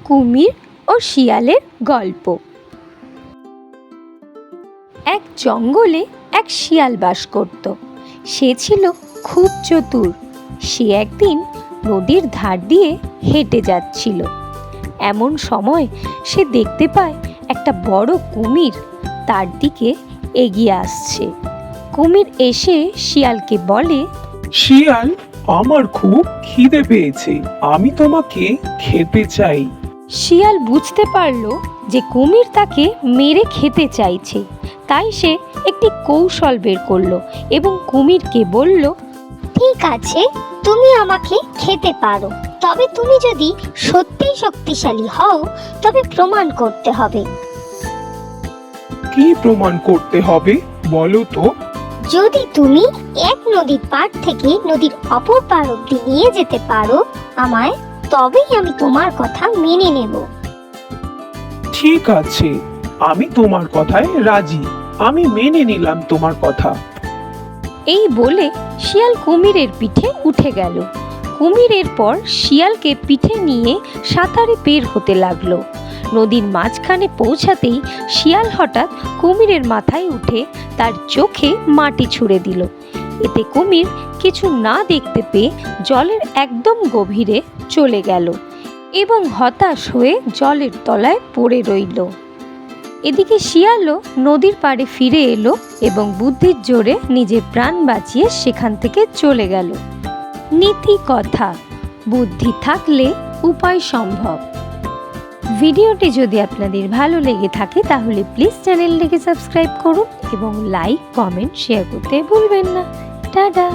কুমির ও শিয়ালের গল্প। এক জঙ্গলে এক শিয়াল বাস করত। সে ছিল খুব চতুর। সে একদিন নদীর ধার দিয়ে হেঁটে যাচ্ছিল। এমন সময় সে দেখতে পায় একটা বড় কুমির তার দিকে এগিয়ে আসছে। কুমির এসে শিয়ালকে বলে, শিয়াল, আমার খুব খিদে পেয়েছে, আমি তোমাকে খেতে চাই। শিয়াল বুঝতে পারল যে কুমির তাকে মেরে খেতে চাইছে। তাই সে একটি কৌশল বের করলো এবং কুমিরকে বলল, ঠিক আছে, তুমি আমাকে খেতে পারো, তবে তুমি যদি সত্যিই শক্তিশালী হও তবে প্রমাণ করতে হবে। কি প্রমাণ করতে হবে বলো তো? যদি তুমি এক নদীর পাড় থেকে নদীর অপর পাড় অব্দি নিয়ে যেতে পারো আমায়, তবেই আমি তোমার কথা মেনে নেব। ঠিক আছে, আমি তোমার কথায় রাজি, আমি মেনে নিলাম তোমার কথা। এই বলে শিয়াল কুমিরের পিঠে উঠে গেল। কুমিরের পর শিয়ালকে পিঠে নিয়ে সাঁতারে বের হতে লাগলো। নদীর মাঝখানে পৌঁছাতেই শিয়াল হঠাৎ কুমিরের মাথায় উঠে তার চোখে মাটি ছুঁড়ে দিল। এতে কুমির কিছু না দেখতে পেয়ে জলের একদম গভীরে চলে গেল এবং হতাশ হয়ে জলের তলায় পড়ে রইল। এদিকে শিয়ালও নদীর পাড়ে ফিরে এলো এবং বুদ্ধির জোরে নিজের প্রাণ বাঁচিয়ে সেখান থেকে চলে গেল। নীতি কথা: বুদ্ধি থাকলে উপায় সম্ভব। ভিডিওটি যদি আপনাদের ভালো লেগে থাকে তাহলে প্লিজ চ্যানেলটিকে সাবস্ক্রাইব করুন এবং লাইক, কমেন্ট, শেয়ার করতে ভুলবেন না। টাটা।